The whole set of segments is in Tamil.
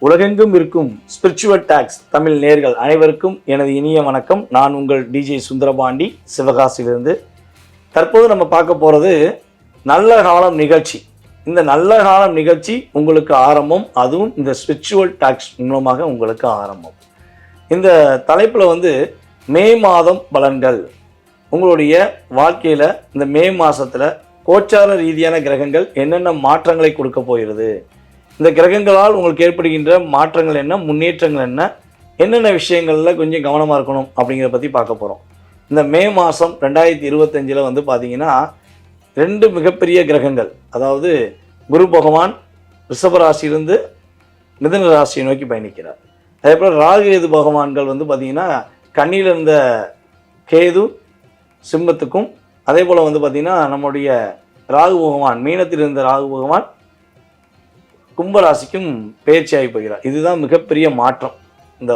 உலகெங்கும் இருக்கும் ஸ்பிரிச்சுவல் டாக்ஸ் தமிழ் நேயர்கள் அனைவருக்கும் எனது இனிய வணக்கம். நான் உங்கள் டிஜே சுந்தரபாண்டி, சிவகாசியிலிருந்து. தற்போது நம்ம பார்க்க போகிறது நல்ல காலம் நிகழ்ச்சி. இந்த நல்ல காலம் நிகழ்ச்சி உங்களுக்கு ஆரம்பம், அதுவும் இந்த ஸ்பிரிச்சுவல் டாக்ஸ் மூலமாக உங்களுக்கு ஆரம்பம். இந்த தலைப்பில் மே மாதம் பலன்கள். உங்களுடைய வாழ்க்கையில் இந்த மே மாதத்தில் கோச்சார ரீதியான கிரகங்கள் என்னென்ன மாற்றங்களை கொடுக்க போகிறது, இந்த கிரகங்களால் உங்களுக்கு ஏற்படுகின்ற மாற்றங்கள் என்ன, முன்னேற்றங்கள் என்ன, என்னென்ன விஷயங்களில் கொஞ்சம் கவனமாக இருக்கணும் அப்படிங்கிறத பற்றி பார்க்க போகிறோம். இந்த மே மாதம் 2025 பார்த்தீங்கன்னா 2 மிகப்பெரிய கிரகங்கள், அதாவது குரு பகவான் ரிஷபராசியிலிருந்து மிதுன ராசியை நோக்கி பயணிக்கிறார். அதே போல் ராகு கேது பகவான்கள் பார்த்தீங்கன்னா கன்னியில் இருந்த கேது சிம்மத்துக்கும், அதே போல் பார்த்தீங்கன்னா நம்முடைய ராகு பகவான் மீனத்தில் இருந்த ராகு பகவான் கும்பராசிக்கும் பயிற்சியாகி போகிறார். இதுதான் மிகப்பெரிய மாற்றம். இந்த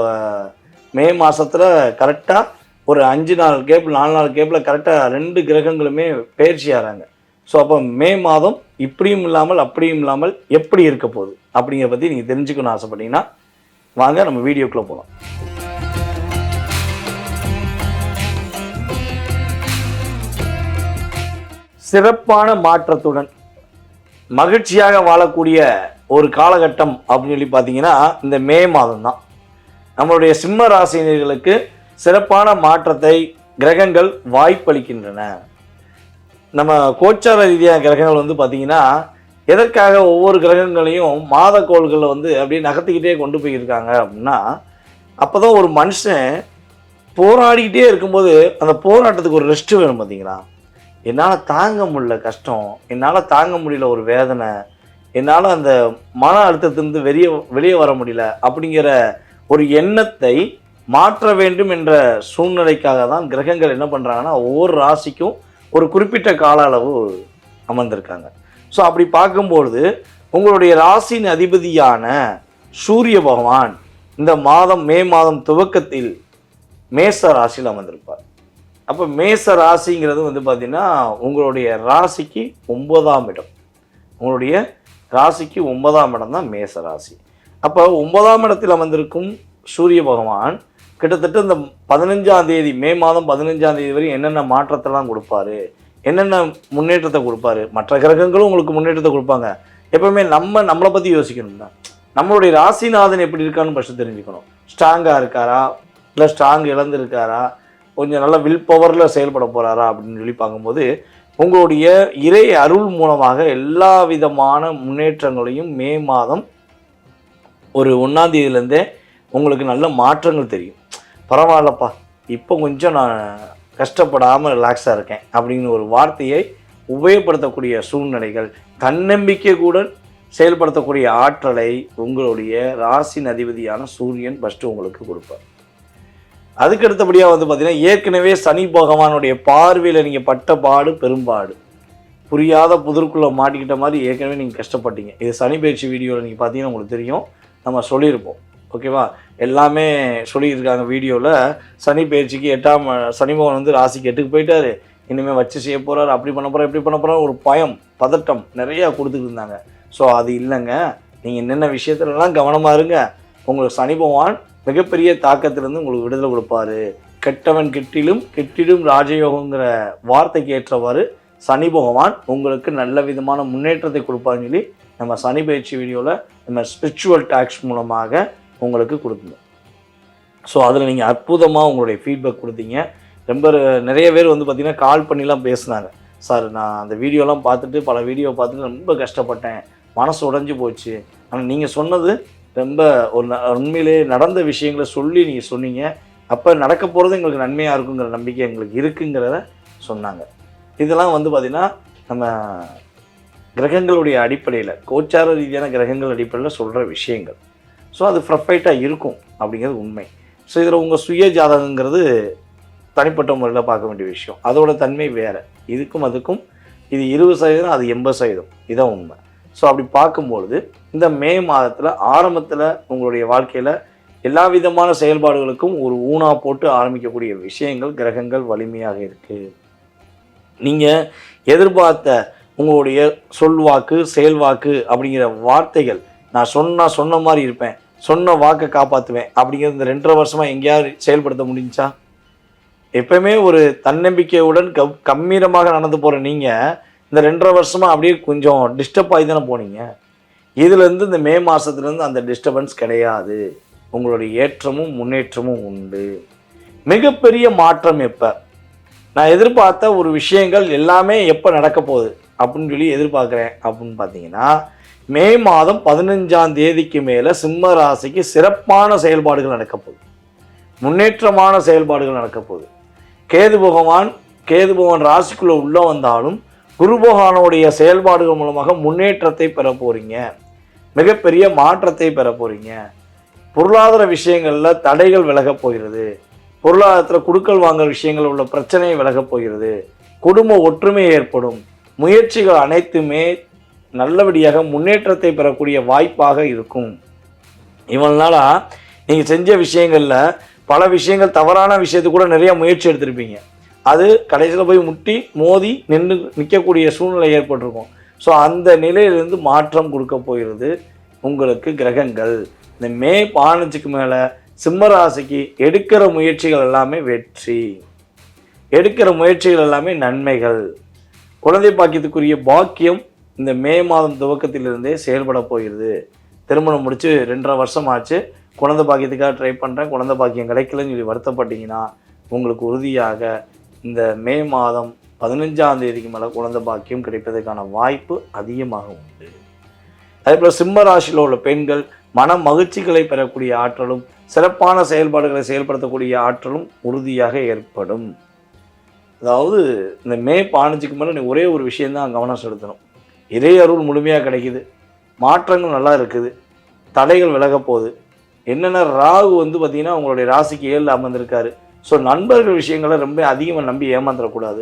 மே மாதத்தில் கரெக்டாக ஒரு 5 நாள் கேப் 4 நாள் கேப்பில் கரெக்டாக 2 கிரகங்களுமே பயிற்சி ஆகிறாங்க. ஸோ அப்போ மே மாதம் இப்படியும் இல்லாமல் அப்படியும் இல்லாமல் எப்படி இருக்க போகுது அப்படிங்கிற பற்றி நீங்கள் தெரிஞ்சுக்கணும்னு ஆசைப்பட்டீங்கன்னா வாங்க நம்ம வீடியோக்குள்ளே போகலாம். சிறப்பான மாற்றத்துடன் மகிழ்ச்சியாக வாழக்கூடிய ஒரு காலகட்டம் அப்படின்னு சொல்லி பார்த்தீங்கன்னா இந்த மே மாதம் தான். நம்மளுடைய சிம்ம ராசினியர்களுக்கு சிறப்பான மாற்றத்தை கிரகங்கள் வாய்ப்பளிக்கின்றன. நம்ம கோச்சார ரீதியான கிரகங்கள் பார்த்தீங்கன்னா எதற்காக ஒவ்வொரு கிரகங்களையும் மாத கோள்களில் அப்படியே நகர்த்திக்கிட்டே கொண்டு போயிருக்காங்க அப்படின்னா, அப்போ தான் ஒரு மனுஷன் போராடிக்கிட்டே இருக்கும்போது அந்த போராட்டத்துக்கு ஒரு ரெஸ்ட் வேணும். பார்த்தீங்களா, என்னால் தாங்க முடியல கஷ்டம், என்னால் தாங்க முடியல ஒரு வேதனை, என்னால் அந்த மன அழுத்தத்திலிருந்து வெளியே வர முடியல அப்படிங்கிற ஒரு எண்ணத்தை மாற்ற வேண்டும் என்ற சூழ்நிலைக்காக தான் கிரகங்கள் என்ன பண்ணுறாங்கன்னா ஒவ்வொரு ராசிக்கும் ஒரு குறிப்பிட்ட கால அளவு அமர்ந்திருக்காங்க. ஸோ அப்படி பார்க்கும்பொழுது உங்களுடைய ராசியின் அதிபதியான சூரிய பகவான் இந்த மாதம் மே மாதம் துவக்கத்தில் மேச ராசியில் அமர்ந்திருப்பார். அப்போ மேச ராசிங்கிறது பார்த்திங்கன்னா உங்களுடைய ராசிக்கு 9ஆம் இடம். உங்களுடைய ராசிக்கு 9ஆம் இடம் தான் மேச ராசி. அப்போ 9ஆம் இடத்தில் அமர்ந்திருக்கும் சூரிய பகவான் கிட்டத்தட்ட இந்த 15ஆம் தேதி மே மாதம் 15ஆம் தேதி வரை என்னென்ன மாற்றத்தெல்லாம் கொடுப்பாரு, என்னென்ன முன்னேற்றத்தை கொடுப்பாரு. மற்ற கிரகங்களும் உங்களுக்கு முன்னேற்றத்தை கொடுப்பாங்க. எப்பவுமே நம்மளை பற்றி யோசிக்கணும்னா நம்மளுடைய ராசிநாதன் எப்படி இருக்கான்னு ஃபஸ்ட்டு தெரிஞ்சுக்கணும். ஸ்ட்ராங்காக இருக்காரா, இல்லை ஸ்ட்ராங் இழந்திருக்காரா, கொஞ்சம் நல்ல வில் பவரில் செயல்பட போகிறாரா அப்படின்னு சொல்லி பார்க்கும்போது உங்களுடைய இறை அருள் மூலமாக எல்லா விதமான முன்னேற்றங்களையும் மே மாதம் ஒரு 1ஆம் தேதியிலேருந்தே உங்களுக்கு நல்ல மாற்றங்கள் தெரியும். பரவாயில்லப்பா, இப்போ கொஞ்சம் நான் கஷ்டப்படாமல் ரிலாக்ஸாக இருக்கேன் அப்படிங்கிற ஒரு வார்த்தையை உபயோகப்படுத்தக்கூடிய சூழ்நிலைகள், தன்னம்பிக்கை கூட செயல்படுத்தக்கூடிய ஆற்றலை உங்களுடைய ராசியின் அதிபதியான சூரியன் ஃபஸ்ட்டு உங்களுக்கு கொடுப்பார். அதுக்கு அடுத்தபடியாக பார்த்தீங்கன்னா ஏற்கனவே சனி பகவானுடைய பார்வையில் நீங்கள் பட்ட பாடு பெரும்பாடு, புரியாத புதிர்க்குள்ளே மாட்டிக்கிட்ட மாதிரி ஏற்கனவே நீங்கள் கஷ்டப்பட்டீங்க. இது சனி பயிற்சி வீடியோவில் நீங்கள் பார்த்தீங்கன்னா உங்களுக்கு தெரியும், நம்ம சொல்லியிருப்போம். ஓகேவா, எல்லாமே சொல்லியிருக்காங்க வீடியோவில். சனி பயிற்சிக்கு 8ஆம் சனி பகவான் ராசிக்கு 8க்கு போயிட்டார், இனிமேல் வச்சு செய்ய போகிறார், அப்படி பண்ண போகிறார், இப்படி பண்ண போகிறார், ஒரு பயம் பதட்டம் நிறையா கொடுத்துட்டு இருந்தாங்க. ஸோ அது இல்லைங்க, நீங்கள் என்னென்ன விஷயத்துலலாம் கவனமாக இருங்க. உங்களுக்கு சனி பகவான் மிகப்பெரிய தாக்கத்திலிருந்து உங்களுக்கு விடுதலை கொடுப்பாரு. கெட்டவன் கெட்டிடும் ராஜயோகங்கிற வார்த்தைக்கு ஏற்றவாறு சனி பகவான் உங்களுக்கு நல்ல விதமான முன்னேற்றத்தை கொடுப்பாருன்னு சொல்லி நம்ம சனி பயிற்சி வீடியோவில் நம்ம ஸ்பிரிச்சுவல் டாக்ஸ் மூலமாக உங்களுக்கு கொடுத்துருந்தோம். ஸோ அதில் நீங்கள் அற்புதமாக உங்களுடைய ஃபீட்பேக் கொடுத்தீங்க. ரொம்ப நிறைய பேர் பார்த்திங்கன்னா கால் பண்ணிலாம் பேசுனாங்க. சார், நான் அந்த வீடியோலாம் பார்த்துட்டு பல வீடியோ பார்த்துட்டு ரொம்ப கஷ்டப்பட்டேன், மனசு உடைஞ்சு போச்சு. ஆனால் நீங்கள் சொன்னது ரொம்ப ஒரு உண்மையிலே நடந்த விஷயங்களை சொல்லி நீங்கள் சொன்னீங்க. அப்போ நடக்க போகிறது எங்களுக்கு நன்மையாக இருக்குங்கிற நம்பிக்கை எங்களுக்கு இருக்குங்கிறத சொன்னாங்க. இதெல்லாம் பார்த்திங்கன்னா நம்ம கிரகங்களுடைய அடிப்படையில், கோச்சார ரீதியான கிரகங்கள் அடிப்படையில் சொல்கிற விஷயங்கள். ஸோ அது பர்ஃபெக்டாக இருக்கும் அப்படிங்கிறது உண்மை. ஸோ இதில் உங்கள் சுய ஜாதகங்கிறது தனிப்பட்ட முறையில் பார்க்க வேண்டிய விஷயம். அதோட தன்மை வேறு. இதுக்கும் அதுக்கும் இது 20%, அது 80%. இதான் உண்மை. ஸோ அப்படி பார்க்கும்பொழுது இந்த மே மாதத்தில் ஆரம்பத்தில் உங்களுடைய வாழ்க்கையில் எல்லா விதமான செயல்பாடுகளுக்கும் ஒரு ஊனா போட்டு ஆரம்பிக்கக்கூடிய விஷயங்கள் கிரகங்கள் வலிமையாக இருக்குது. நீங்கள் எதிர்பார்த்த உங்களுடைய சொல்வாக்கு செயல்வாக்கு அப்படிங்கிற வார்த்தைகள், நான் சொன்ன மாதிரி இருப்பேன், சொன்ன வாக்கை காப்பாற்றுவேன் அப்படிங்கிறது இந்த 2.5 வருஷமாக எங்கேயாவது செயல்படுத்த முடிஞ்சா? எப்பவுமே ஒரு தன்னம்பிக்கையுடன் கம்பீரமாக நடந்து போகிற நீங்கள் இந்த 2.5 வருஷமாக அப்படியே கொஞ்சம் டிஸ்டர்ப் ஆகி தானே போனீங்க. இதுலேருந்து இந்த மே மாதத்துலேருந்து அந்த டிஸ்டர்பன்ஸ் கிடையாது. உங்களுடைய ஏற்றமும் முன்னேற்றமும் உண்டு. மிகப்பெரிய மாற்றம் எப்போ? நான் எதிர்பார்த்த ஒரு விஷயங்கள் எல்லாமே எப்போ நடக்க போகுது அப்படின்னு சொல்லி எதிர்பார்க்குறேன் அப்படின்னு பார்த்தீங்கன்னா, மே மாதம் 15ஆம் தேதிக்கு மேலே சிம்ம ராசிக்கு சிறப்பான செயல்பாடுகள் நடக்க போகுது. முன்னேற்றமான செயல்பாடுகள் நடக்க போகுது. கேது பகவான் ராசிக்குள்ளே உள்ளே வந்தாலும் குரு பகவானுடைய செயல்பாடுகள் மூலமாக முன்னேற்றத்தை பெற போகிறீங்க. மிகப்பெரிய மாற்றத்தை பெற போகிறீங்க. பொருளாதார விஷயங்களில் தடைகள் விலகப் போகிறது. பொருளாதாரத்தில் குடுக்கல் வாங்கல் விஷயங்கள் உள்ள பிரச்சனையை விலகப் போகிறது. குடும்ப ஒற்றுமை ஏற்படும். முயற்சிகள் அனைத்துமே நல்லபடியாக முன்னேற்றத்தை பெறக்கூடிய வாய்ப்பாக இருக்கும். இவ்வளவு நாளாக நீங்கள் செஞ்ச விஷயங்களில் பல விஷயங்கள் தவறான விஷயத்துக்கு கூட நிறைய முயற்சி எடுத்திருப்பீங்க. அது கடைசியில் போய் முட்டி மோதி நிற்கக்கூடிய சூழ்நிலை ஏற்பட்டிருக்கும். ஸோ அந்த நிலையிலிருந்து மாற்றம் கொடுக்க போகிறது உங்களுக்கு கிரகங்கள். இந்த மே 15க்கு மேலே சிம்மராசிக்கு எடுக்கிற முயற்சிகள் எல்லாமே வெற்றி, எடுக்கிற முயற்சிகள் எல்லாமே நன்மைகள். குழந்தை பாக்கியத்துக்குரிய பாக்கியம் இந்த மே மாதம் துவக்கத்திலிருந்தே செயல்பட போகிறது. திருமணம் முடித்து 2.5 வருஷம் ஆச்சு, குழந்தை பாக்கியத்துக்காக ட்ரை பண்ணுறேன், குழந்தை பாக்கியம் கிடைக்கலன்னு சொல்லி வருத்தப்பட்டீங்கன்னா உங்களுக்கு உறுதியாக இந்த மே மாதம் 15ஆம் தேதிக்கு மேலே குழந்தை பாக்கியம் கிடைப்பதற்கான வாய்ப்பு அதிகமாக உண்டு. அதே போல் சிம்ம ராசியில் உள்ள பெண்கள் மன மகிழ்ச்சிகளை பெறக்கூடிய ஆற்றலும் சிறப்பான செயல்பாடுகளை செயல்படுத்தக்கூடிய ஆற்றலும் உறுதியாக ஏற்படும். அதாவது இந்த மே 15க்கு மேலே நீ ஒரே ஒரு விஷயந்தான் கவனம் செலுத்தணும். இறை அருள் முழுமையாக கிடைக்குது, மாற்றங்கள் நல்லா இருக்குது, தடைகள் விலக போகுது. என்னென்ன ராகு பார்த்திங்கன்னா உங்களுடைய ராசிக்கு 7 அமர்ந்திருக்காரு. ஸோ நண்பர்கள் விஷயங்களை ரொம்ப அதிகமாக நம்பி ஏமாந்துடக்கூடாது.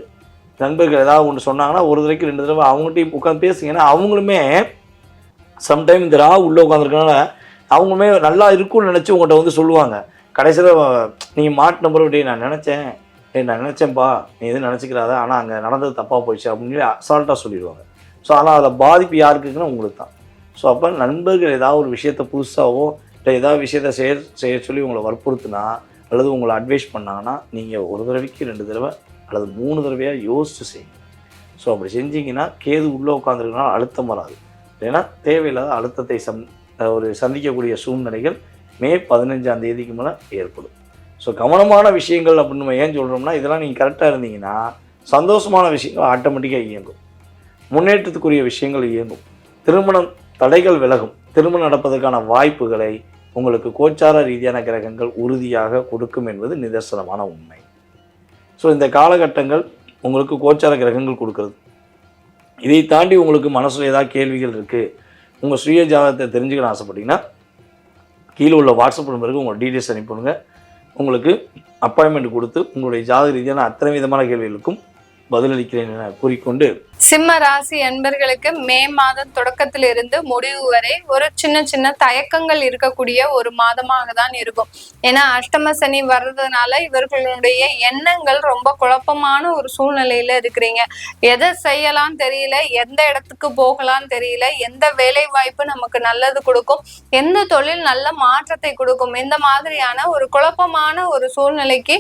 நண்பர்கள் ஏதாவது ஒன்று சொன்னாங்கன்னா ஒரு தடவைக்கு 2 தடவை அவங்கள்ட்டையும் உட்காந்து பேசுங்கன்னா அவங்களுமே சம்டைம் இந்த ராகு உள்ளே உட்காந்துருக்கனால அவங்களுமே நல்லா இருக்கும்னு நினச்சி உங்கள்கிட்ட சொல்லுவாங்க. கடைசியில் நீங்கள் மாட்டின பிறகு நான் நினச்சேன்ப்பா நீ எதுவும் நினச்சிக்கிறாத, ஆனால் அங்கே நடந்தது தப்பாக போயிடுச்சு அப்படின்னு சொல்லி அசால்ட்டாக சொல்லிடுவாங்க. ஸோ ஆனால் அதில் பாதிப்பு யாருக்கு இருக்குன்னா உங்களுக்கு தான். ஸோ அப்போ நண்பர்கள் ஏதாவது ஒரு விஷயத்தை புதுசாகவோ இல்லை ஏதாவது விஷயத்த செய்ய சொல்லி உங்களை வற்புறுத்தினா அல்லது உங்களை அட்வைஸ் பண்ணாங்கன்னா நீங்கள் ஒரு தடவைக்கு 2 தடவை அல்லது 3 தடவையாக யோசித்து செய்யுங்க. ஸோ அப்படி செஞ்சிங்கன்னா கேது உள்ளே உட்காந்துருக்கனால அழுத்தம் வராது. ஏன்னா தேவையில்லாத அழுத்தத்தை சந்திக்கக்கூடிய சூழ்நிலைகள் மே 15ஆம் தேதிக்கு மேலே ஏற்படும். ஸோ கவனமான விஷயங்கள் அப்படின்னு நம்ம ஏன் சொல்கிறோம்னா, இதெல்லாம் நீங்கள் கரெக்டாக இருந்தீங்கன்னா சந்தோஷமான விஷயங்கள் ஆட்டோமேட்டிக்காக இயங்கும், முன்னேற்றத்துக்குரிய விஷயங்கள் இயங்கும், திருமணம் தடைகள் விலகும், திருமணம் நடப்பதற்கான வாய்ப்புகளை உங்களுக்கு கோச்சார ரீதியான கிரகங்கள் உறுதியாக கொடுக்கும் என்பது நிதர்சனமான உண்மை. ஸோ இந்த காலகட்டங்கள் உங்களுக்கு கோச்சார கிரகங்கள் கொடுக்குறது. இதை தாண்டி உங்களுக்கு மனசில் ஏதாவது கேள்விகள் இருக்குது, உங்கள் சுய ஜாதகத்தை தெரிஞ்சுக்கணும் ஆசைப்பட்டீங்கன்னா கீழே உள்ள வாட்ஸ்அப் நம்பருக்கு உங்கள் டீட்டெயில்ஸ் அனுப்பிவிடுங்க. உங்களுக்கு அப்பாயின்மெண்ட் கொடுத்து உங்களுடைய ஜாதக ரீதியான அத்தனை விதமான கேள்விகளுக்கும் பதிலளிக்கிறேன் என கூறிக்கொண்டு, சிம்ம ராசி அன்பர்களுக்கு மே மாதம் தொடக்கத்திலிருந்து முடிவு வரை ஒரு சின்ன சின்ன தயக்கங்கள் இருக்கக்கூடிய ஒரு மாதமாக தான் இருக்கும். ஏன்னா அஷ்டம சனி வர்றதுனால இவர்களுடைய எண்ணங்கள் ரொம்ப குழப்பமான ஒரு சூழ்நிலையில இருக்கிறீங்க. எதை செய்யலாம் தெரியல, எந்த இடத்துக்கு போகலாம் தெரியல, எந்த வேலை வாய்ப்பு நமக்கு நல்லது கொடுக்கும், எந்த தொழில் நல்ல மாற்றத்தை கொடுக்கும், இந்த மாதிரியான ஒரு குழப்பமான ஒரு சூழ்நிலைக்கு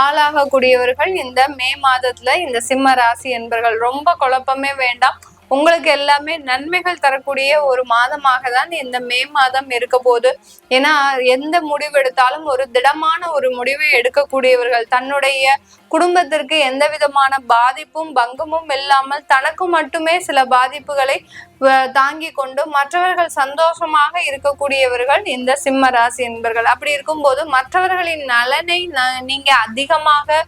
ஆளாகக்கூடியவர்கள் இந்த மே மாதத்துல இந்த சிம்ம ராசி என்பர்கள். ரொம்ப குழப்பமே வேண்டாம், உங்களுக்கு எல்லாமே நன்மைகள் தரக்கூடிய ஒரு மாதமாக தான் இந்த மே மாதம் இருக்க போது. ஏன்னா எந்த முடிவு எடுத்தாலும் ஒரு திடமான ஒரு முடிவை எடுக்கக்கூடியவர்கள், தன்னுடைய குடும்பத்திற்கு எந்த விதமான பாதிப்பும் பங்கமும் இல்லாமல் தனக்கு மட்டுமே சில பாதிப்புகளை தாங்கி கொண்டு மற்றவர்கள் சந்தோஷமாக இருக்கக்கூடியவர்கள் இந்த சிம்ம ராசி என்பர்கள். அப்படி இருக்கும்போது மற்றவர்களின் நலனை நீங்க அதிகமாக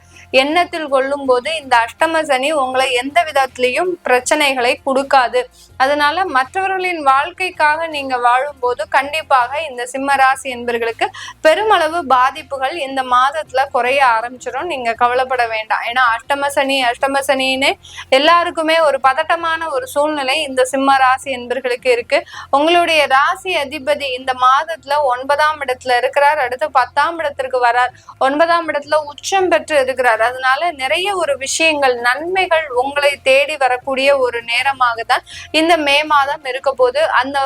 எண்ணத்தில் கொள்ளும் போது இந்த அஷ்டம சனி உங்களை எந்த விதத்திலையும் பிரச்சனைகளை கொடுக்காது. அதனால மற்றவர்களின் வாழ்க்கைக்காக நீங்க வாழும்போது கண்டிப்பாக இந்த சிம்ம ராசி என்பவர்களுக்கு பெருமளவு பாதிப்புகள் இந்த மாதத்துல குறைய ஆரம்பிச்சிடும். நீங்க கவலைப்பட வேண்டாம். ஏன்னா அஷ்டம சனின்னு எல்லாருக்குமே ஒரு பதட்டமான ஒரு சூழ்நிலை இந்த சிம்ம ராசி என்பவர்களுக்கு இருக்கு. உங்களுடைய ராசி அதிபதி இந்த மாதத்துல 9ஆம் இடத்துல இருக்கிறார், அடுத்து 10ஆம் இடத்திற்கு வரார், 9ஆம் இடத்துல உச்சம் பெற்று இருக்கிறார். அதனால நிறைய ஒரு விஷயங்கள் நன்மைகள் உங்களை தேடி வரக்கூடிய ஒரு நேரமாக மாதமாக தான் இந்த மே மாதம் இருக்க போது. அந்த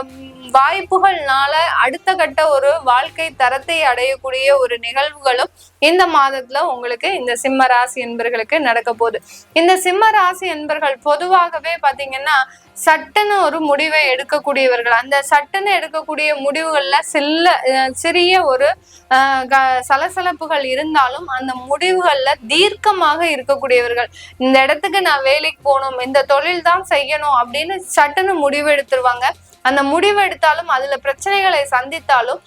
வாய்ப்புகள்னால அடுத்த கட்ட ஒரு வாழ்க்கை தரத்தை அடையக்கூடிய ஒரு நிகழ்வுகளும் இந்த மாதத்துல உங்களுக்கு இந்த சிம்ம ராசி என்பர்களுக்கு நடக்க போகுது. இந்த சிம்ம ராசி என்பர்கள் பொதுவாகவே பாத்தீங்கன்னா சட்டுன்னு ஒரு முடிவை எடுக்கக்கூடியவர்கள். அந்த சட்டுன்னு எடுக்கக்கூடிய முடிவுகள்ல சிறிய ஒரு சலசலப்புகள் இருந்தாலும் அந்த முடிவுகள்ல தீர்க்கமாக இருக்கக்கூடியவர்கள். இந்த இடத்துக்கு நான் வேலைக்கு போகணும், இந்த தொழில் தான் செய்யணும் அப்படின்னு சட்டுன்னு முடிவு எடுத்துருவாங்க. அந்த முடிவு எடுத்தாலும் அதுல பிரச்சனைகளை சந்தித்தாலும்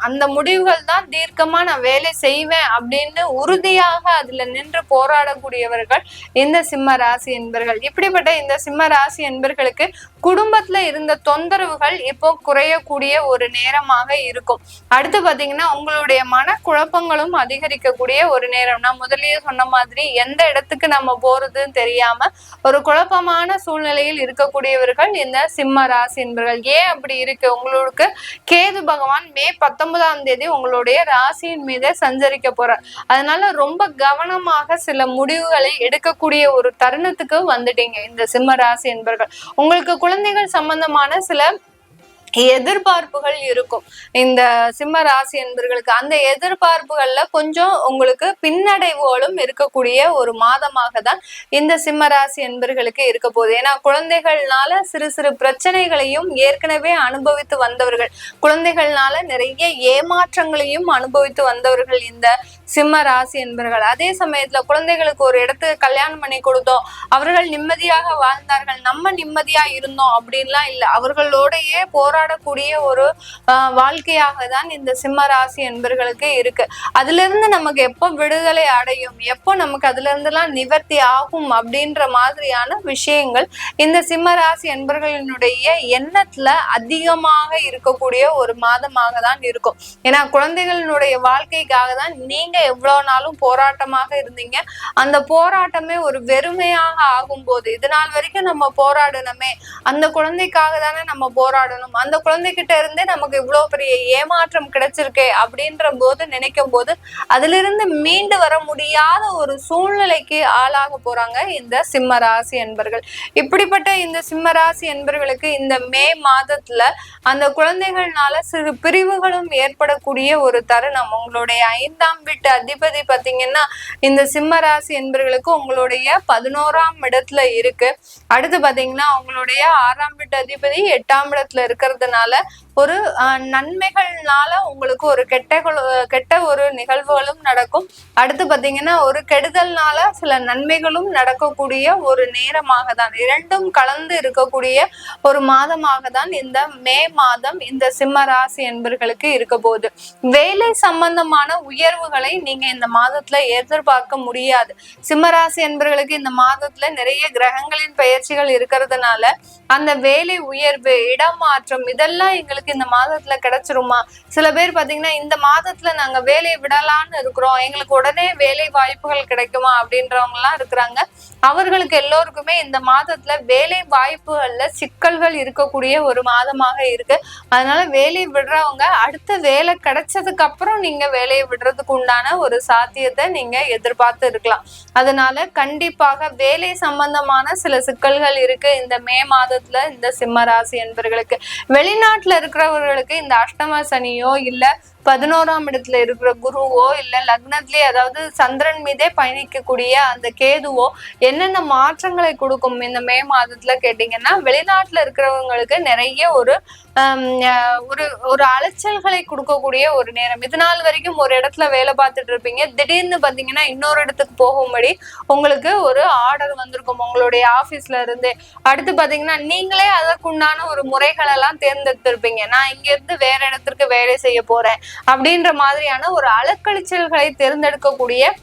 அந்த முடிவுகள் தான் தீர்க்கமா நான் வேலை செய்வேன் அப்படின்னு உறுதியாக அதுல நின்று போராடக்கூடியவர்கள் இந்த சிம்ம ராசி என்பர்கள். இப்படிப்பட்ட இந்த சிம்ம ராசி என்பர்களுக்கு குடும்பத்துல இருந்த தொந்தரவுகள் இப்போ குறையக்கூடிய ஒரு நேரமாக இருக்கும். அடுத்து பாத்தீங்கன்னா உங்களுடைய மனக்குழப்பங்களும் அதிகரிக்கக்கூடிய ஒரு நேரம். நான் முதல்லயே சொன்ன மாதிரி எந்த இடத்துக்கு நம்ம போறதுன்னு தெரியாம ஒரு குழப்பமான சூழ்நிலையில் இருக்கக்கூடியவர்கள் இந்த சிம்ம ராசி என்பர்கள். ஏன் அப்படி இருக்கு? உங்களுக்கு கேது பகவான் மே 19ஆம் தேதி உங்களுடைய ராசியின் மீது சஞ்சரிக்க போறார். அதனால ரொம்ப கவனமாக சில முடிவுகளை எடுக்கக்கூடிய ஒரு தருணத்துக்கு வந்துட்டீங்க இந்த சிம்ம ராசி என்பர்கள். உங்களுக்கு குழந்தைகள் சம்பந்தமான சில எதிர்பார்ப்புகள் இருக்கும் இந்த சிம்ம ராசி என்பர்களுக்கு. அந்த எதிர்பார்ப்புகள்ல கொஞ்சம் உங்களுக்கு பின்னடைவுகளும் இருக்கக்கூடிய ஒரு மாதமாக தான் இந்த சிம்ம ராசி என்பர்களுக்கு இருக்க போகுது. ஏன்னா குழந்தைகள்னால சிறு சிறு பிரச்சனைகளையும் ஏற்கனவே அனுபவித்து வந்தவர்கள், குழந்தைகள்னால நிறைய ஏமாற்றங்களையும் அனுபவித்து வந்தவர்கள் இந்த சிம்ம ராசி என்பர்கள். அதே சமயத்துல குழந்தைகளுக்கு ஒரு இடத்துக்கு கல்யாணம் பண்ணி கொடுத்தோம், அவர்கள் நிம்மதியாக வாழ்ந்தார்கள், நம்ம நிம்மதியா இருந்தோம் அப்படின்லாம் இல்லை. அவர்களோடையே போராடக்கூடிய ஒரு வாழ்க்கையாக தான் இந்த சிம்ம ராசி என்பர்களுக்கு இருக்கு. அதுல இருந்து நமக்கு எப்போ விடுதலை அடையும், எப்போ நமக்கு அதுல இருந்தெல்லாம் நிவர்த்தி ஆகும் அப்படின்ற மாதிரியான விஷயங்கள் இந்த சிம்ம ராசி என்பர்களினுடைய எண்ணத்துல அதிகமாக இருக்கக்கூடிய ஒரு மாதமாக தான் இருக்கும். ஏன்னா குழந்தைகளினுடைய வாழ்க்கைக்காக தான் நீங்க எவ்வளவு நாளும் போராட்டமாக இருந்தீங்க. அந்த போராட்டமே ஒரு வெறுமையாக ஆகும் போது, இது நாள் வரைக்கும் நம்ம போராடணுமே, அந்த குழந்தைக்காக தானே நம்ம போராடணும், அந்த குழந்தைகிட்ட இருந்தே நமக்கு இவ்வளவு பெரிய ஏமாற்றம் கிடைச்சிருக்கே அப்படின்ற போது நினைக்கும் போது அதுல இருந்து மீண்டு வர முடியாத ஒரு சூழ்நிலைக்கு ஆளாக போறாங்க இந்த சிம்ம ராசி என்பர்கள். இப்படிப்பட்ட இந்த சிம்ம ராசி என்பர்களுக்கு இந்த மே மாதத்துல அந்த குழந்தைகள்னால சிறு பிரிவுகளும் ஏற்படக்கூடிய ஒரு தருணம். உங்களுடைய 5ஆம் வீட்டு அதிபதி பாத்தீங்கன்னா இந்த சிம்ம ராசி என்பர்களுக்கு உங்களுடைய 11ஆம் இடத்துல இருக்கு. அடுத்து பாத்தீங்கன்னா உங்களுடைய 6ஆம் வீட்டு அதிபதி 8ஆம் இடத்துல இருக்கிறதுனால ஒரு நன்மைகள்னால உங்களுக்கு ஒரு கெட்ட ஒரு நிகழ்வுகளும் நடக்கும். அடுத்து பாத்தீங்கன்னா ஒரு கெடுதல்னால சில நன்மைகளும் நடக்கக்கூடிய ஒரு நேரமாக தான், இரண்டும் கலந்து இருக்கக்கூடிய ஒரு மாதமாக தான் இந்த மே மாதம் இந்த சிம்ம ராசி என்பர்களுக்கு இருக்க போகுது. வேலை சம்பந்தமான உயர்வுகளை நீங்க இந்த மாதத்துல எதிர்பார்க்க முடியாது. சிம்மராசி என்பர்களுக்கு இந்த மாதத்துல நிறைய கிரகங்களின் பயிற்சிகள் இருக்கிறதுனால அந்த வேலை உயர்வு, இடமாற்றம் இதெல்லாம் எங்களுக்கு இந்த மாதத்துல கிடைச்சிருமா? சில பேர் பாத்தீங்கன்னா இந்த மாதத்துல நாங்க வேலையை விடலான்னு இருக்கிறோம், எங்களுக்கு உடனே வேலை வாய்ப்புகள் கிடைக்குமா அப்படின்றவங்க எல்லாம் இருக்கிறாங்க. அவர்களுக்கு எல்லோருக்குமே இந்த மாதத்துல வேலை வாய்ப்புகள்ல சிக்கல்கள் இருக்கக்கூடிய ஒரு மாதமாக இருக்கு. அதனால வேலையை விடுறவங்க அடுத்த வேலை கிடைச்சதுக்கு அப்புறம் நீங்க வேலையை விடுறதுக்கு உண்டான ஒரு சாத்தியத்தை நீங்க எதிர்பார்த்து இருக்கலாம். அதனால கண்டிப்பாக வேலை சம்பந்தமான சில சிக்கல்கள் இருக்கு இந்த மே மாதத்துல இந்த சிம்ம ராசி என்பர்களுக்கு. வெளிநாட்டுல இருக்கிறவர்களுக்கு இந்த அஷ்டம சனியோ இல்ல 11ஆம் இடத்துல இருக்கிற குருவோ இல்ல லக்னத்திலேயே அதாவது சந்திரன் மீதே பயணிக்கக்கூடிய அந்த கேதுவோ என்னென்ன மாற்றங்களை கொடுக்கும் இந்த மே மாதத்துல கேட்டீங்கன்னா, வெளிநாட்டுல இருக்கிறவங்களுக்கு நிறைய ஒரு ஒரு அலைச்சல்களை கொடுக்கக்கூடிய ஒரு நேரம். இது நாள் வரைக்கும் ஒரு இடத்துல வேலை பார்த்துட்டு இருப்பீங்க, திடீர்னு பாத்தீங்கன்னா இன்னொரு இடத்துக்கு போகும்படி உங்களுக்கு ஒரு ஆர்டர் வந்திருக்கும் உங்களுடைய ஆபீஸ்ல இருந்து. அடுத்து பாத்தீங்கன்னா நீங்களே அதற்குண்டான ஒரு முறைகள் எல்லாம் தேர்ந்தெடுத்திருப்பீங்க, நான் இங்க இருந்து வேற இடத்திற்கு வேலை செய்ய போறேன் அப்படின்ற மாதிரியான ஒரு அலக்கழிச்சல்களை தேர்ந்தெடுக்கக்கூடிய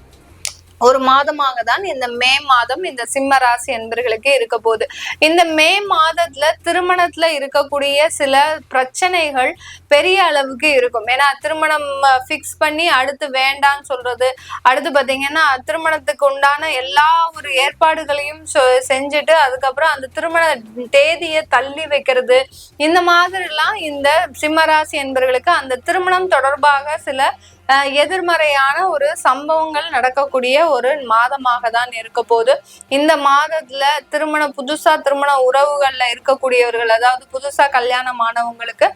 ஒரு மாதமாக தான் இந்த மே மாதம் இந்த சிம்ம ராசி என்பர்களுக்கு இருக்க போகுது. இந்த மே மாதத்துல திருமணத்துல இருக்கக்கூடிய சில பிரச்சனைகள் பெரிய அளவுக்கு இருக்கும். ஏன்னா திருமணம் ஃபிக்ஸ் பண்ணி அடுத்து வேண்டான்னு சொல்றது, அடுத்து பாத்தீங்கன்னா திருமணத்துக்கு உண்டான எல்லா ஒரு ஏற்பாடுகளையும் செஞ்சுட்டு அதுக்கப்புறம் அந்த திருமண தேதியை தள்ளி வைக்கிறது, இந்த மாதிரி எல்லாம் இந்த சிம்ம ராசி என்பர்களுக்கு அந்த திருமணம் தொடர்பாக சில எதிர்மறையான ஒரு சம்பவங்கள் நடக்கக்கூடிய ஒரு மாதமாக தான் இருக்க போது. இந்த மாதத்துல புதுசா திருமண உறவுகள்ல இருக்கக்கூடியவர்கள், அதாவது புதுசா கல்யாணமானவங்களுக்கு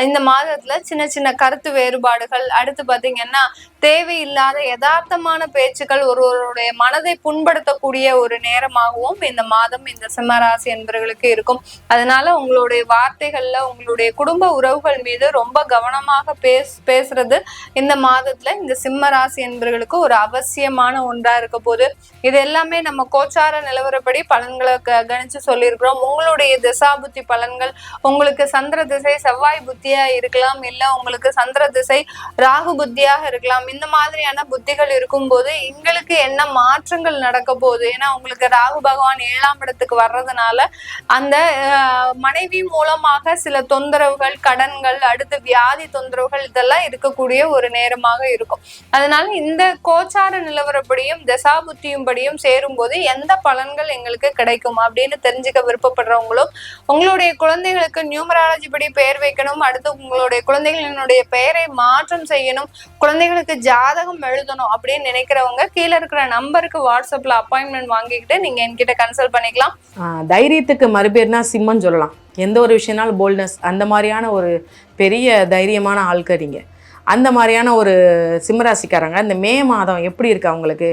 இந்த மாதத்துல சின்ன சின்ன கருத்து வேறுபாடுகள், அடுத்து பாத்தீங்கன்னா தேவையில்லாத யதார்த்தமான பேச்சுக்கள் ஒருவருடைய மனதை புண்படுத்தக்கூடிய ஒரு நேரமாகவும் இந்த மாதம் இந்த சிம்மராசி என்பவர்களுக்கு இருக்கும். அதனால உங்களுடைய வார்த்தைகள்ல உங்களுடைய குடும்ப உறவுகள் மீது ரொம்ப கவனமாக பேசுறது இந்த மாதத்துல இந்த சிம்மராசி என்பவர்களுக்கு ஒரு அவசியமான ஒன்றா இருக்க போது. இது எல்லாமே நம்ம கோச்சார நிலவரப்படி பலன்களை கணிச்சு சொல்லியிருக்கிறோம். உங்களுடைய திசாபுத்தி பலன்கள், உங்களுக்கு சந்திர திசை செவ்வாய் புத்தியா இருக்கலாம், இல்ல உங்களுக்கு சந்திர திசை ராகு புத்தியாக இருக்கலாம். இந்த மாதிரியான புத்திகள் இருக்கும்போது எங்களுக்கு என்ன மாற்றங்கள் நடக்க போகுது, ஏன்னா உங்களுக்கு ராகு பகவான் 7ஆம் இடத்துக்கு வர்றதுனால அந்த மனைவி மூலமாக சில தொந்தரவுகள், கடன்கள், அடுத்து வியாதி தொந்தரவுகள் இதெல்லாம் இருக்கக்கூடிய ஒரு நேரமாக இருக்கும். அதனால இந்த கோச்சார நிலவரப்படியும் தசாபுத்தியும் படியும் சேரும் போது எந்த பலன்கள் எங்களுக்கு கிடைக்கும் அப்படின்னு தெரிஞ்சுக்க விருப்பப்படுறவங்களும், உங்களுடைய குழந்தைகளுக்கு நியூமராலஜி படி பெயர் வைக்கணும், அடுத்து உங்களுடைய குழந்தைகளினுடைய பெயரை மாற்றம் செய்யணும், குழந்தைகளுக்கு ஜாதகம் எழுதணும் அப்படின்னு நினைக்கிறவங்க கீழே இருக்கிற நம்பருக்கு வாட்ஸ்அப்ல அப்பாயின்மெண்ட் வாங்கிக்கிட்டு நீங்க என்கிட்ட கன்சல்ட் பண்ணிக்கலாம். தைரியத்துக்கு மறுபேர்னா சிம்மன் சொல்லலாம். எந்த ஒரு விஷயம்னாலும் போல்ட்னஸ், அந்த மாதிரியான ஒரு பெரிய தைரியமான ஆட்கள் அந்த மாதிரியான ஒரு சிம்மராசிக்காரங்க இந்த மே மாதம் எப்படி இருக்கு அவங்களுக்கு,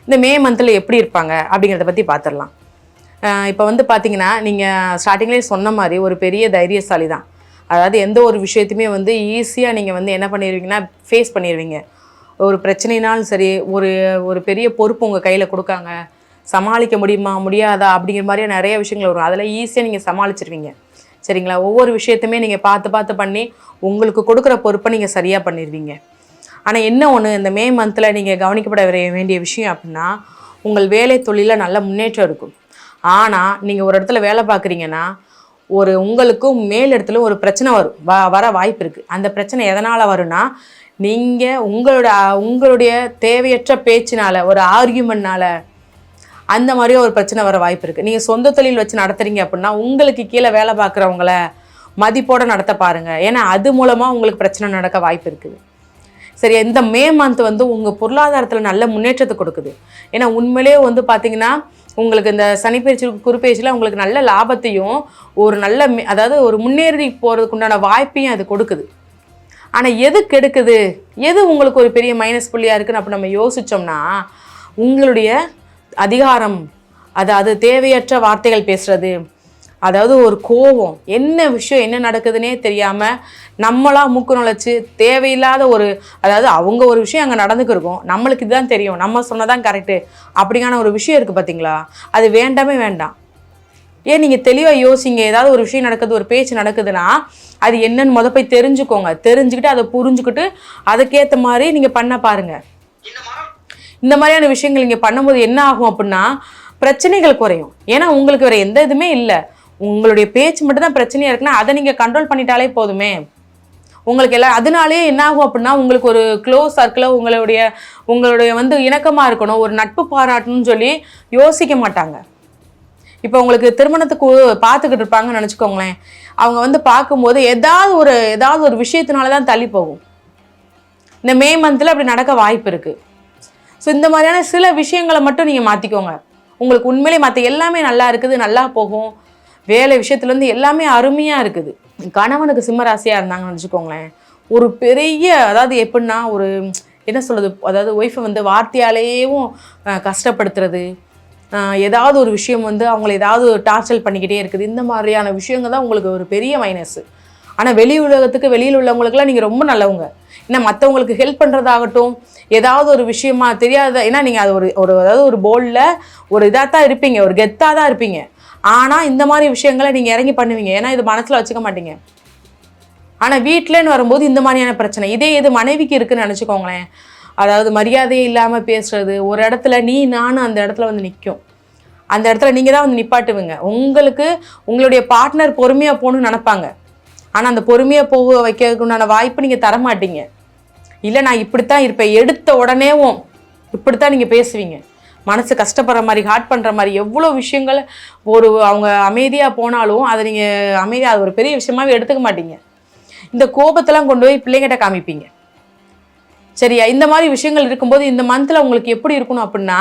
இந்த மே மந்தில் எப்படி இருப்பாங்க அப்படிங்கிறத பற்றி பார்த்துடலாம். இப்போ வந்து பார்த்தீங்கன்னா நீங்கள் ஸ்டார்டிங்லேயே சொன்ன மாதிரி ஒரு பெரிய தைரியசாலி தான். அதாவது எந்த ஒரு விஷயத்தையுமே வந்து ஈஸியாக நீங்கள் வந்து என்ன பண்ணிடுவீங்கன்னா ஃபேஸ் பண்ணிடுவீங்க. ஒரு பிரச்சனைனாலும் சரி, ஒரு பெரிய பொறுப்பு உங்கள் கையில் கொடுக்காங்க, சமாளிக்க முடியுமா முடியாதா அப்படிங்கிற மாதிரியே நிறைய விஷயங்கள் வரும். அதில் ஈஸியாக நீங்கள் சமாளிச்சிருவீங்க. சரிங்களா? ஒவ்வொரு விஷயத்தையுமே நீங்கள் பார்த்து பண்ணி உங்களுக்கு கொடுக்குற பொறுப்பை நீங்கள் சரியாக பண்ணிடுவீங்க. ஆனால் என்ன ஒன்று, இந்த மே மந்தில் நீங்கள் கவனிக்கப்பட வேண்டிய விஷயம் அப்படின்னா, உங்கள் வேலை தொழிலில் நல்ல முன்னேற்றம் இருக்கும். ஆனால் நீங்கள் ஒரு இடத்துல வேலை பார்க்குறீங்கன்னா உங்களுக்கும் மேல் இடத்துல ஒரு பிரச்சனை வர வாய்ப்பு இருக்குது. அந்த பிரச்சனை எதனால் வரும்னா, நீங்கள் உங்களுடைய தேவையற்ற பேச்சினால, ஒரு ஆர்கியூமெண்ட்னால அந்த மாதிரியே ஒரு பிரச்சனை வர வாய்ப்பு இருக்குது. நீங்கள் சொந்த தொழில் வச்சு நடத்துறீங்க அப்படின்னா உங்களுக்கு கீழே வேலை பார்க்குறவங்கள மதிப்போடு நடத்த பாருங்கள். ஏன்னா அது மூலமாக உங்களுக்கு பிரச்சனை நடக்க வாய்ப்பு இருக்குது. சரி, இந்த மே மந்த் வந்து உங்கள் பொருளாதாரத்தில் நல்ல முன்னேற்றத்தை கொடுக்குது. ஏன்னா உண்மையிலே வந்து பார்த்தீங்கன்னா உங்களுக்கு இந்த சனிப்பயிற்சி குருப்பெயர்ச்சியில் உங்களுக்கு நல்ல லாபத்தையும் ஒரு நல்ல அதாவது ஒரு முன்னேறி போகிறதுக்கு உண்டான வாய்ப்பையும் அது கொடுக்குது. ஆனால் எது கெடுக்குது, எது உங்களுக்கு ஒரு பெரிய மைனஸ் புள்ளியாக இருக்குன்னு அப்போ நம்ம யோசித்தோம்னா, உங்களுடைய அதிகாரம், அது தேவையற்ற வார்த்தைகள் பேசுகிறது, அதாவது ஒரு கோபம், என்ன விஷயம் என்ன நடக்குதுன்னே தெரியாமல் நம்மளாக மூக்கு நுழைச்சி தேவையில்லாத அதாவது அவங்க ஒரு விஷயம் அங்கே நடந்துக்கிருக்கோம், நம்மளுக்கு இதுதான் தெரியும், நம்ம சொன்னதான் கரெக்டு அப்படிங்கான ஒரு விஷயம் இருக்குது பார்த்தீங்களா, அது வேண்டாமே வேண்டாம். ஏன் நீங்கள் தெளிவாக யோசிங்க. ஏதாவது ஒரு விஷயம் நடக்குது, ஒரு பேச்சு நடக்குதுன்னா அது என்னன்னு போய் தெரிஞ்சுக்கோங்க. தெரிஞ்சுக்கிட்டு அதை புரிஞ்சுக்கிட்டு அதுக்கேற்ற மாதிரி நீங்கள் பண்ண பாருங்கள். இந்த மாதிரியான விஷயங்கள் நீங்கள் பண்ணும்போது என்ன ஆகும் அப்படின்னா, பிரச்சனைகள் குறையும். ஏன்னா உங்களுக்கு வேறு எந்த இதுவுமே இல்லை, உங்களுடைய பேச்சு மட்டும்தான் பிரச்சனையாக இருக்குன்னா அதை நீங்கள் கண்ட்ரோல் பண்ணிட்டாலே போதுமே. உங்களுக்கு அதனாலேயே என்ன ஆகும் அப்படின்னா, உங்களுக்கு ஒரு க்ளோஸ் சர்க்கிளில் உங்களுடைய வந்து இணக்கமாக இருக்கணும், ஒரு நட்பு பாராட்டணும்னு சொல்லி யோசிக்க மாட்டாங்க. இப்போ உங்களுக்கு திருமணத்துக்கு பார்த்துக்கிட்டு இருப்பாங்கன்னு நினச்சிக்கோங்களேன். அவங்க வந்து பார்க்கும்போது ஏதாவது ஒரு விஷயத்தினால தான் தள்ளி போகும். இந்த மே மந்தில் அப்படி நடக்க வாய்ப்பு இருக்குது. ஸோ இந்த மாதிரியான சில விஷயங்களை மட்டும் நீங்கள் மாற்றிக்கோங்க. உங்களுக்கு உண்மையிலே மற்ற எல்லாமே நல்லா இருக்குது, நல்லா போகும். வேலை விஷயத்துலேருந்து எல்லாமே அருமையாக இருக்குது. கணவனுக்கு சிம்மராசியாக இருந்தாங்கன்னு வச்சுக்கோங்களேன், ஒரு பெரிய அதாவது எப்படின்னா என்ன சொல்கிறது, அதாவது ஒய்ஃபை வந்து வார்த்தையாலேயும் கஷ்டப்படுத்துறது, ஏதாவது ஒரு விஷயம் வந்து அவங்கள ஏதாவது டார்ச்சர் பண்ணிக்கிட்டே இருக்குது, இந்த மாதிரியான விஷயங்கள் தான் உங்களுக்கு ஒரு பெரிய மைனஸ். ஆனால் வெளியில் உள்ளவங்களுக்குலாம் நீங்கள் ரொம்ப நல்லவங்க. ஏன்னா மற்றவங்களுக்கு ஹெல்ப் பண்ணுறதாகட்டும், ஏதாவது ஒரு விஷயமா தெரியாத, ஏன்னா நீங்கள் அது அதாவது ஒரு போல்டில் ஒரு இதாக தான் இருப்பீங்க, ஒரு கெத்தாக தான் இருப்பீங்க. ஆனால் இந்த மாதிரி விஷயங்களை நீங்கள் இறங்கி பண்ணுவீங்க, ஏன்னா இது மனசில் வச்சுக்க மாட்டீங்க. ஆனால் வீட்டிலன்னு வரும்போது இந்த மாதிரியான பிரச்சனை இது மனைவிக்கு இருக்குதுன்னு நினச்சிக்கோங்களேன். அதாவது மரியாதையே இல்லாமல் பேசுகிறது, ஒரு இடத்துல நானும் அந்த இடத்துல வந்து நிற்கும். அந்த இடத்துல நீங்கள் தான் வந்து நிப்பாட்டுவீங்க. உங்களுடைய பார்ட்னர் பொறுமையாக போகணுன்னு நினைப்பாங்க. ஆனால் அந்த பொறுமையாக போக வைக்கிறதுக்குண்டான வாய்ப்பு நீங்கள் தரமாட்டீங்க. இல்லை நான் இப்படித்தான் இருப்பேன், எடுத்த உடனேவும் இப்படித்தான் நீங்கள் பேசுவீங்க. மனசு கஷ்டப்படுற மாதிரி, ஹார்ட் பண்ணுற மாதிரி எவ்வளோ விஷயங்கள் அவங்க அமைதியாக போனாலும் அதை நீங்கள் அமைதியாக அது ஒரு பெரிய விஷயமாவே எடுத்துக்க மாட்டீங்க. இந்த கோபத்தெல்லாம் கொண்டு போய் பிள்ளைங்கிட்ட காமிப்பீங்க. சரியா? இந்த மாதிரி விஷயங்கள் இருக்கும்போது இந்த மந்த்தில் உங்களுக்கு எப்படி இருக்கணும் அப்படின்னா,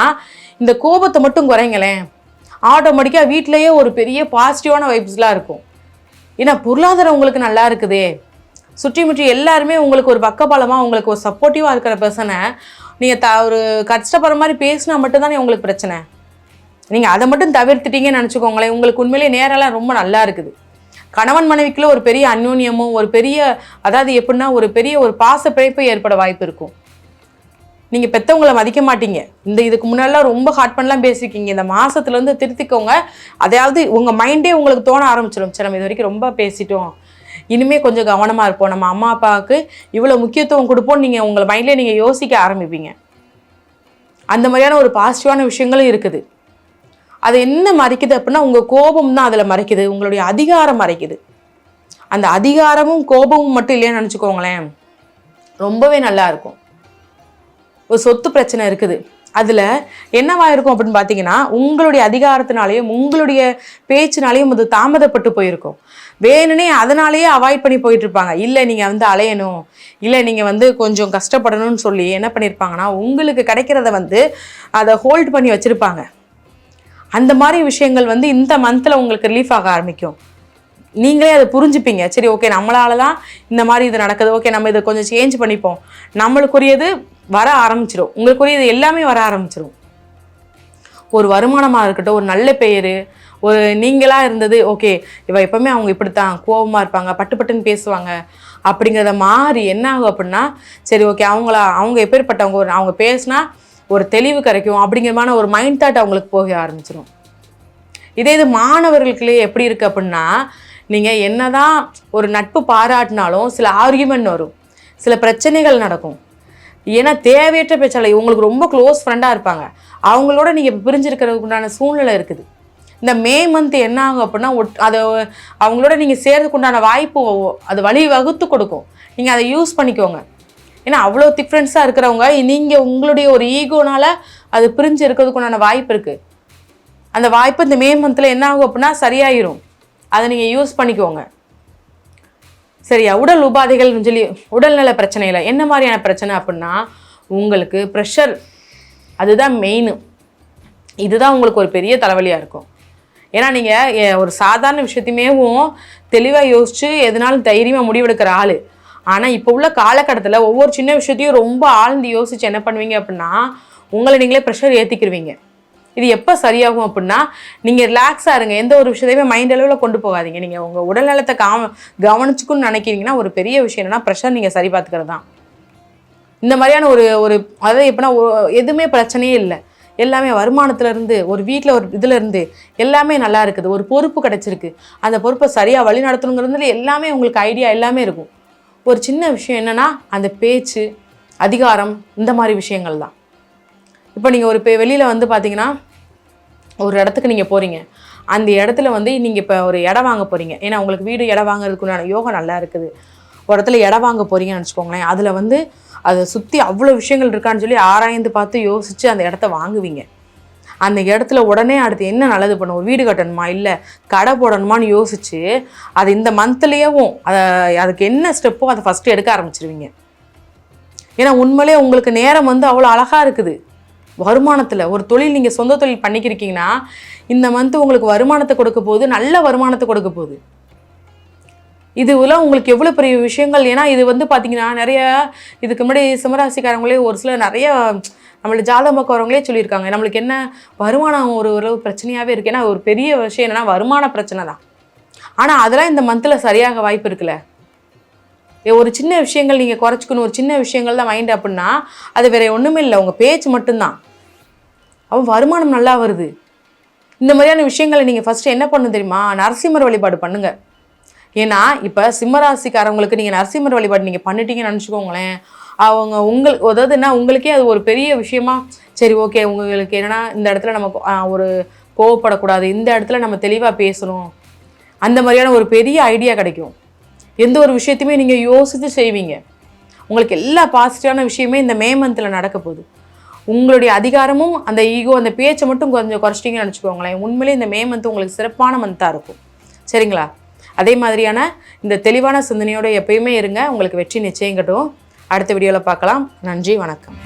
இந்த கோபத்தை மட்டும் குறைங்களேன், ஆட்டோமேட்டிக்காக வீட்டிலேயே ஒரு பெரிய பாசிட்டிவான வைப்ஸ்லாம் இருக்கும். ஏன்னா பொருளாதாரம் உங்களுக்கு நல்லா இருக்குதே, சுற்றி முற்றி எல்லாருமே உங்களுக்கு ஒரு பக்கபலமாக உங்களுக்கு ஒரு சப்போர்ட்டிவாக இருக்கிற பர்சனை நீங்கள் ஒரு கஷ்டப்படுற மாதிரி பேசினா மட்டும்தானே உங்களுக்கு பிரச்சனை. நீங்கள் அதை மட்டும் தவிர்த்துட்டீங்கன்னு நினச்சிக்கோங்களேன், உங்களுக்கு உண்மையிலேயே நேரெல்லாம் ரொம்ப நல்லா இருக்குது. கணவன் மனைவிக்குள்ள ஒரு பெரிய அந்யோன்யமும் ஒரு பெரிய, அதாவது எப்படின்னா ஒரு பெரிய ஒரு பாச பிழைப்பு ஏற்பட வாய்ப்பு இருக்கும். நீங்கள் பெற்றவங்களை மதிக்க மாட்டீங்க. இதுக்கு முன்னாடிலாம் ரொம்ப ஹார்ட் பண்ணலாம் பேசிக்கிங்க. இந்த மாதத்துலேருந்து திருத்திக்கோங்க. அதாவது உங்கள் மைண்டே உங்களுக்கு தோண ஆரம்பிச்சிடும், சரி நம்ம இது வரைக்கும் ரொம்ப பேசிட்டோம், இனிமேல் கொஞ்சம் கவனமாக இருப்போம், நம்ம அம்மா அப்பாவுக்கு இவ்வளோ முக்கியத்துவம் கொடுப்போம்னு நீங்கள் உங்கள் மைண்ட்லேயே நீங்கள் யோசிக்க ஆரம்பிப்பீங்க. அந்த மாதிரியான ஒரு பாசிட்டிவான விஷயங்களும் இருக்குது. அது என்ன மறைக்குது அப்படின்னா, உங்கள் கோபம் தான் அதில் மறைக்குது, உங்களுடைய அதிகாரம் மறைக்குது. அந்த அதிகாரமும் கோபமும் மட்டும் இல்லையான்னு நினச்சிக்கோங்களேன், ரொம்பவே நல்லா இருக்கும். ஒரு சொத்து பிரச்சனை இருக்குது, அதில் என்னவா இருக்கும் அப்படின்னு பார்த்தீங்கன்னா, உங்களுடைய அதிகாரத்தினாலேயும் உங்களுடைய பேச்சினாலேயும் அது தாமதப்பட்டு போயிருக்கும். வேணுனே அதனாலேயே அவாய்ட் பண்ணி போயிட்டு இருப்பாங்க. இல்லை நீங்கள் வந்து அலையணும், இல்லை நீங்கள் வந்து கொஞ்சம் கஷ்டப்படணும்னு சொல்லி என்ன பண்ணியிருப்பாங்கன்னா, உங்களுக்கு கிடைக்கிறத வந்து அதை ஹோல்ட் பண்ணி வச்சுருப்பாங்க. அந்த மாதிரி விஷயங்கள் வந்து இந்த மந்தில் உங்களுக்கு ரிலீஃப் ஆக ஆரம்பிக்கும். நீங்களே அதை புரிஞ்சுப்பீங்க, சரி ஓகே நம்மளால தான் இந்த மாதிரி இது நடக்குது, ஓகே நம்ம இதை கொஞ்சம் சேஞ்ச் பண்ணிப்போம், நம்மளுக்குரியது வர ஆரம்பிச்சிடும், உங்களுக்குரியது எல்லாமே வர ஆரம்பிச்சிடும். ஒரு வருமானமாக இருக்கட்டும், ஒரு நல்ல பெயர், ஒரு நீங்களாக இருந்தது, ஓகே இவ எப்போவுமே அவங்க இப்படித்தான் கோபமாக இருப்பாங்க, பட்டு பட்டுன்னு பேசுவாங்க அப்படிங்கிறத மாறி என்ன ஆகும் அப்படின்னா, சரி ஓகே அவங்க எப்பேற்பட்டவங்க, அவங்க பேசினா ஒரு தெளிவு கிடைக்கும் அப்படிங்கிற மாதிரி ஒரு மைண்ட் தாட் அவங்களுக்கு போக ஆரம்பிச்சிடும். இது மாணவர்களுக்குள்ளே எப்படி இருக்குது அப்படின்னா, நீங்கள் என்னதான் ஒரு நட்பு பாராட்டினாலும் சில ஆர்கியூமெண்ட் வரும், சில பிரச்சனைகள் நடக்கும். ஏன்னா தேவையற்ற பேச்சாளர் உங்களுக்கு ரொம்ப க்ளோஸ் ஃப்ரெண்டாக இருப்பாங்க, அவங்களோட நீங்கள் பிரிஞ்சிருக்கிறதுக்கு உண்டான சூழ்நிலை இருக்குது. இந்த மே மந்த் என்ன ஆகும் அப்படின்னா, அதை அவங்களோட நீங்கள் சேர்றதுக்கு உண்டான வாய்ப்பு அது வழி வகுத்து கொடுக்கும். நீங்கள் அதை யூஸ் பண்ணிக்கோங்க. ஏன்னா அவ்வளோ டிஃப்ரென்ஸாக இருக்கிறவங்க நீங்கள் உங்களுடைய ஒரு ஈகோனால் அது பிரிஞ்சு இருக்கிறதுக்கு உண்டான வாய்ப்பு இருக்குது. அந்த வாய்ப்பு இந்த மே மந்தில் என்ன ஆகும் அப்படின்னா சரியாயிரும், அதை நீங்கள் யூஸ் பண்ணிக்கோங்க. சரியா? உடல் உபாதைகள்னு சொல்லி உடல்நல பிரச்சனையில் என்ன மாதிரியான பிரச்சனை அப்படின்னா, உங்களுக்கு ப்ரெஷர், அதுதான் மெயின். இதுதான் உங்களுக்கு ஒரு பெரிய தலைவலியாக இருக்கும். ஏன்னா நீங்கள் ஒரு சாதாரண விஷயத்தையுமேவும் தெளிவாக யோசித்து எதனாலும் தைரியமாக முடிவெடுக்கிற ஆள். ஆனால் இப்போ உள்ள காலகட்டத்தில் ஒவ்வொரு சின்ன விஷயத்தையும் ரொம்ப ஆழ்ந்து யோசித்து என்ன பண்ணுவீங்க அப்படின்னா, உங்களை நீங்களே ப்ரெஷர் ஏற்றிக்கிருவீங்க. இது எப்போ சரியாகும் அப்படின்னா, நீங்கள் ரிலாக்ஸாக இருங்க, எந்த ஒரு விஷயத்தையுமே மைண்ட் அளவில் கொண்டு போகாதீங்க. நீங்கள் உங்கள் உடல்நலத்தை கவனிச்சுக்குன்னு நினைக்கிறீங்கன்னா ஒரு பெரிய விஷயம் என்னென்னா ப்ரெஷர் நீங்கள் சரி பார்த்துக்கிறது தான். இந்த மாதிரியான ஒரு அதாவது எப்படின்னா எதுவுமே பிரச்சனையே இல்லை, எல்லாமே வருமானத்துலேருந்து ஒரு வீட்டில் ஒரு இதுலேருந்து எல்லாமே நல்லா இருக்குது, ஒரு பொறுப்பு கிடச்சிருக்கு, அந்த பொறுப்பை சரியாக வழி நடத்தணுங்கிறதுல எல்லாமே உங்களுக்கு ஐடியா எல்லாமே இருக்கும். ஒரு சின்ன விஷயம் என்னென்னா அந்த பேச்சு, அதிகாரம், இந்த மாதிரி விஷயங்கள் தான். இப்போ நீங்கள் ஒரு வெளியில் வந்து பார்த்தீங்கன்னா ஒரு இடத்துக்கு நீங்கள் போகிறீங்க, அந்த இடத்துல வந்து நீங்கள் இப்போ ஒரு இடம் வாங்க போகிறீங்க, ஏன்னா உங்களுக்கு வீடு இடம் வாங்குறதுக்குண்டான யோகம் நல்லா இருக்குது. ஒரு இடத்துல இடம் வாங்க போகிறீங்கன்னு வச்சுக்கோங்களேன், அதில் வந்து அதை சுற்றி அவ்வளோ விஷயங்கள் இருக்கான்னு சொல்லி ஆராய்ந்து பார்த்து யோசித்து அந்த இடத்த வாங்குவீங்க. அந்த இடத்துல உடனே அடுத்து என்ன நல்லது பண்ணும், ஒரு வீடு கட்டணுமா இல்லை கடை போடணுமான்னு யோசித்து அது இந்த மந்த்லேயும் அதுக்கு என்ன ஸ்டெப்போ அதை ஃபஸ்ட்டு எடுக்க ஆரம்பிச்சிருவீங்க. ஏன்னா உண்மையிலே உங்களுக்கு நேரம் வந்து அவ்வளோ அழகாக இருக்குது. வருமானத்தில் ஒரு தொழில் நீங்கள் சொந்த தொழில் பண்ணிக்கிருக்கீங்கன்னா இந்த மந்த்து உங்களுக்கு வருமானத்தை கொடுக்க போகுது, நல்ல வருமானத்தை கொடுக்க போகுது. இதுலாம் உங்களுக்கு எவ்வளோ பெரிய விஷயங்கள். ஏன்னா இது வந்து பார்த்திங்கன்னா நிறைய இதுக்கு முன்னாடி சிம்மராசிக்காரங்களே ஒரு சில நிறைய நம்மளுக்கு ஜாதகம் பார்க்க வரவங்களே சொல்லியிருக்காங்க, நம்மளுக்கு என்ன வருமானம் ஒரு பிரச்சனையாகவே இருக்குது. ஏன்னா ஒரு பெரிய விஷயம் என்னென்னா வருமான பிரச்சனை தான். ஆனால் அதெல்லாம் இந்த மந்தில் சரியாக வாய்ப்பு இருக்குல்ல. ஒரு சின்ன விஷயங்கள் நீங்கள் குறைச்சிக்கணும், ஒரு சின்ன விஷயங்கள் தான் மைண்ட் அப்படின்னா அது வேறு ஒன்றுமே இல்லை, உங்கள் பேச்சு மட்டும்தான். அவன் வருமானம் நல்லா வருது. இந்த மாதிரியான விஷயங்களை நீங்கள் ஃபஸ்ட்டு என்ன பண்ணணும் தெரியுமா, நரசிம்மர் வழிபாடு பண்ணுங்கள். ஏன்னா இப்போ சிம்மராசிக்காரவங்களுக்கு நீங்கள் நரசிம்மர் வழிபாடு நீங்கள் பண்ணிட்டீங்கன்னு நினச்சிக்கோங்களேன், அவங்க அதாவது என்ன உங்களுக்கே அது ஒரு பெரிய விஷயமா, சரி ஓகே உங்களுக்கு என்னென்னா இந்த இடத்துல நம்ம ஒரு கோவப்படக்கூடாது, இந்த இடத்துல நம்ம தெளிவாக பேசணும், அந்த மாதிரியான ஒரு பெரிய ஐடியா கிடைக்கும். எந்த ஒரு விஷயத்தையுமே நீங்கள் யோசித்து செய்வீங்க. உங்களுக்கு எல்லா பாசிட்டிவான விஷயமே இந்த மே மந்தில் நடக்க போகுது. உங்களுடைய அதிகாரமும் அந்த ஈகோ அந்த பேச்சை மட்டும் கொஞ்சம் குறைச்சிட்டிங்கன்னு நினச்சிக்கோங்களேன், உண்மையிலே இந்த மே மந்த் உங்களுக்கு சிறப்பான மந்தாக இருக்கும். சரிங்களா? அதே மாதிரியான இந்த தெளிவான சிந்தனையோடு எப்பயுமே இருங்க, உங்களுக்கு வெற்றி நிச்சயம் கட்டும். அடுத்த வீடியோவில் பார்க்கலாம். நன்றி, வணக்கம்.